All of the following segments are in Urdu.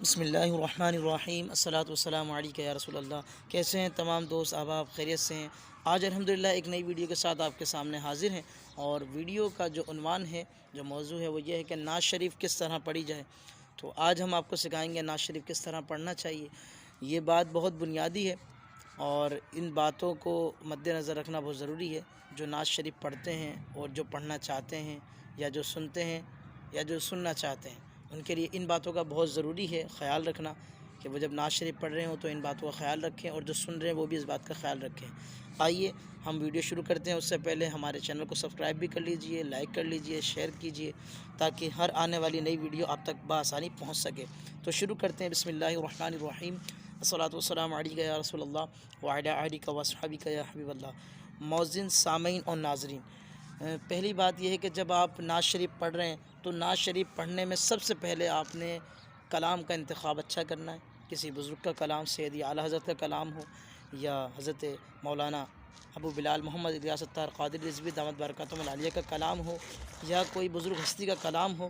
بسم اللہ الرحمن الرحیم الصلاۃ والسلام علیکہ یا رسول اللہ۔ کیسے ہیں تمام دوست احباب؟ خیریت سے ہیں؟ آج الحمدللہ ایک نئی ویڈیو کے ساتھ آپ کے سامنے حاضر ہیں، اور ویڈیو کا جو عنوان ہے، جو موضوع ہے، وہ یہ ہے کہ نعت شریف کس طرح پڑھی جائے۔ تو آج ہم آپ کو سکھائیں گے نعت شریف کس طرح پڑھنا چاہیے۔ یہ بات بہت بنیادی ہے، اور ان باتوں کو مد نظر رکھنا بہت ضروری ہے۔ جو نعت شریف پڑھتے ہیں اور جو پڑھنا چاہتے ہیں، یا جو سنتے ہیں یا جو سننا چاہتے ہیں، ان کے لیے ان باتوں کا بہت ضروری ہے خیال رکھنا، کہ وہ جب نعت شریف پڑھ رہے ہوں تو ان باتوں کا خیال رکھیں، اور جو سن رہے ہیں وہ بھی اس بات کا خیال رکھیں۔ آئیے ہم ویڈیو شروع کرتے ہیں۔ اس سے پہلے ہمارے چینل کو سبسکرائب بھی کر لیجئے، لائک کر لیجئے، شیئر کیجئے، تاکہ ہر آنے والی نئی ویڈیو آپ تک بآسانی پہنچ سکے۔ تو شروع کرتے ہیں۔ بسم اللہ الرحمن الرحیم، الصلاۃ والسلام علیکہ یا رسول اللہ وعلی آلہ واصحابہ یا حبیب اللہ۔ معزز سامعین اور ناظرین، پہلی بات یہ ہے کہ جب آپ نعت شریف پڑھ رہے ہیں تو نعت شریف پڑھنے میں سب سے پہلے آپ نے کلام کا انتخاب اچھا کرنا ہے۔ کسی بزرگ کا کلام، سیدی اعلیٰ حضرت کا کلام ہو، یا حضرت مولانا ابو بلال محمد الیاس الطاہر قادری رضوی دامت برکاتہم العالیہ کا کلام ہو، یا کوئی بزرگ ہستی کا کلام ہو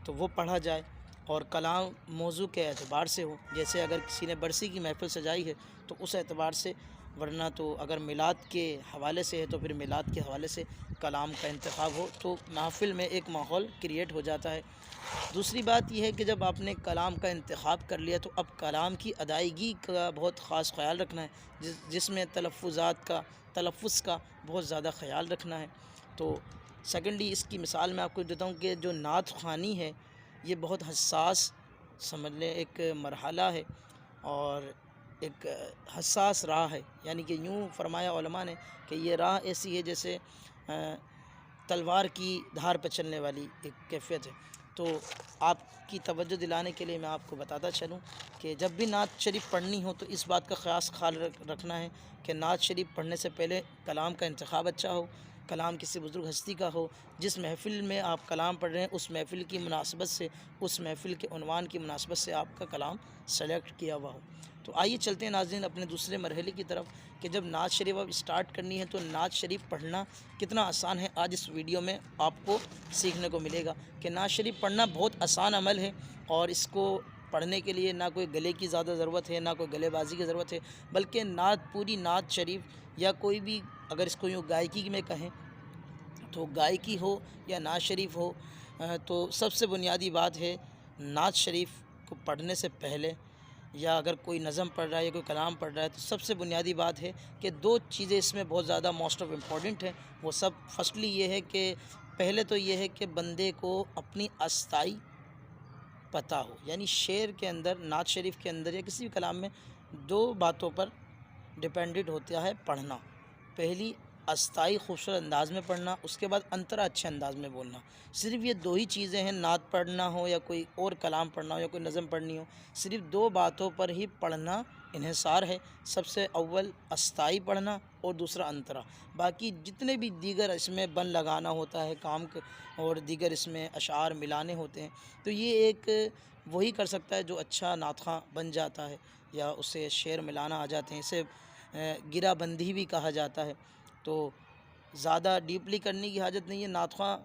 تو وہ پڑھا جائے، اور کلام موضوع کے اعتبار سے ہو۔ جیسے اگر کسی نے برسی کی محفل سجائی ہے تو اس اعتبار سے، ورنہ تو اگر میلاد کے حوالے سے ہے تو پھر میلاد کے حوالے سے کلام کا انتخاب ہو، تو محفل میں ایک ماحول کریٹ ہو جاتا ہے۔ دوسری بات یہ ہے کہ جب آپ نے کلام کا انتخاب کر لیا تو اب کلام کی ادائیگی کا بہت خاص خیال رکھنا ہے، جس میں تلفظ کا بہت زیادہ خیال رکھنا ہے۔ تو سیکنڈلی اس کی مثال میں آپ کو دیتا ہوں کہ جو نعت خوانی ہے، یہ بہت حساس، سمجھ لیں ایک مرحلہ ہے، اور ایک حساس راہ ہے۔ یعنی کہ یوں فرمایا علماء نے کہ یہ راہ ایسی ہے جیسے تلوار کی دھار پہ چلنے والی ایک کیفیت ہے۔ تو آپ کی توجہ دلانے کے لیے میں آپ کو بتاتا چلوں کہ جب بھی نعت شریف پڑھنی ہو تو اس بات کا خاص خیال رکھنا ہے کہ نعت شریف پڑھنے سے پہلے کلام کا انتخاب اچھا ہو، کلام کسی بزرگ ہستی کا ہو، جس محفل میں آپ کلام پڑھ رہے ہیں اس محفل کی مناسبت سے، اس محفل کے عنوان کی مناسبت سے آپ کا کلام سلیکٹ کیا ہوا ہو۔ تو آئیے چلتے ہیں ناظرین اپنے دوسرے مرحلے کی طرف، کہ جب نعت شریف اب اسٹارٹ کرنی ہے تو نعت شریف پڑھنا کتنا آسان ہے۔ آج اس ویڈیو میں آپ کو سیکھنے کو ملے گا کہ نعت شریف پڑھنا بہت آسان عمل ہے، اور اس کو پڑھنے کے لیے نہ کوئی گلے کی زیادہ ضرورت ہے، نہ کوئی گلے بازی کی ضرورت ہے، بلکہ پوری نعت شریف، یا کوئی بھی اگر اس کو یوں گائیکی میں کہیں تو گائیکی ہو یا نعت شریف ہو، تو سب سے بنیادی بات ہے نعت شریف کو پڑھنے سے پہلے، یا اگر کوئی نظم پڑھ رہا ہے یا کوئی کلام پڑھ رہا ہے، تو سب سے بنیادی بات ہے کہ دو چیزیں اس میں بہت زیادہ موسٹ آف امپورٹنٹ ہیں۔ وہ سب فرسٹلی یہ ہے کہ پہلے تو یہ ہے کہ بندے کو اپنی استائی پتہ ہو۔ یعنی شعر کے اندر، نعت شریف کے اندر یا کسی بھی کلام میں دو باتوں پر ڈیپینڈڈ ہوتا ہے پڑھنا۔ پہلی، استائی خوبصورت انداز میں پڑھنا، اس کے بعد انترا اچھے انداز میں بولنا۔ صرف یہ دو ہی چیزیں ہیں، نعت پڑھنا ہو یا کوئی اور کلام پڑھنا ہو یا کوئی نظم پڑھنی ہو، صرف دو باتوں پر ہی پڑھنا انحصار ہے۔ سب سے اول استائی پڑھنا، اور دوسرا انترا۔ باقی جتنے بھی دیگر اس میں بن لگانا ہوتا ہے کام، اور دیگر اس میں اشعار ملانے ہوتے ہیں، تو یہ ایک وہی کر سکتا ہے جو اچھا نعت خواں بن جاتا ہے، یا اسے شعر ملانا آ جاتے ہیں۔ اسے گرہ بندی بھی کہا جاتا ہے۔ تو زیادہ ڈیپلی کرنے کی حاجت نہیں ہے۔ نعت خواں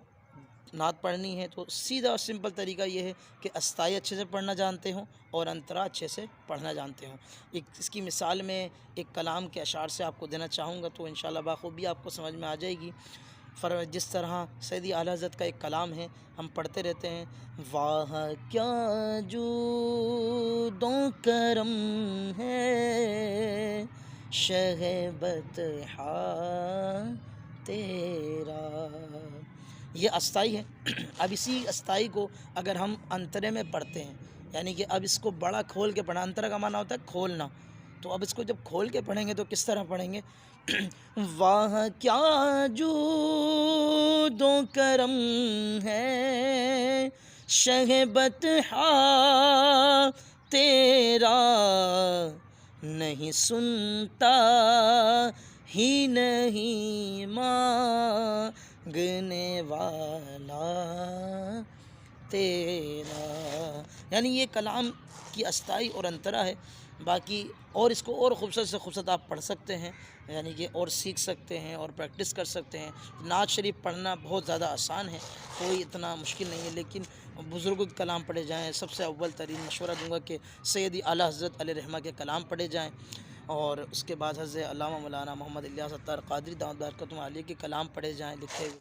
نعت پڑھنی ہے تو سیدھا اور سمپل طریقہ یہ ہے کہ استائی اچھے سے پڑھنا جانتے ہوں اور انترا اچھے سے پڑھنا جانتے ہوں۔ اس کی مثال میں ایک کلام کے اشعار سے آپ کو دینا چاہوں گا، تو انشاءاللہ بخوبی آپ کو سمجھ میں آ جائے گی۔ جس طرح سیدی اعلیٰ حضرت کا ایک کلام ہے، ہم پڑھتے رہتے ہیں: واہ کیا جود و کرم ہے شہ بطحا تیرا۔ یہ استائی ہے۔ اب اسی استائی کو اگر ہم انترے میں پڑھتے ہیں، یعنی کہ اب اس کو بڑا کھول کے پڑھنا، انترا کا معنی ہوتا ہے کھولنا، تو اب اس کو جب کھول کے پڑھیں گے تو کس طرح پڑھیں گے؟ واہ کیا جود و کرم ہے شہ بطحا تیرا، نہیں سنتا ہی نہیں مانگنے والا تیرا۔ یعنی یہ کلام کی استائی اور انترا ہے۔ باقی اور اس کو اور خوبصورت سے خوبصورت آپ پڑھ سکتے ہیں، یعنی کہ اور سیکھ سکتے ہیں اور پریکٹس کر سکتے ہیں۔ نعت شریف پڑھنا بہت زیادہ آسان ہے، کوئی اتنا مشکل نہیں ہے، لیکن بزرگوں کے کلام پڑھے جائیں. سب سے اول ترین مشورہ دوں گا کہ سیدی اعلیٰ حضرت علیہ رحمہ کے کلام پڑھے جائیں، اور اس کے بعد حضرت علامہ مولانا محمد الیاس اتار قادری دامت برکاتہم عالیہ کے کلام پڑھے جائیں لکھے ہوئے.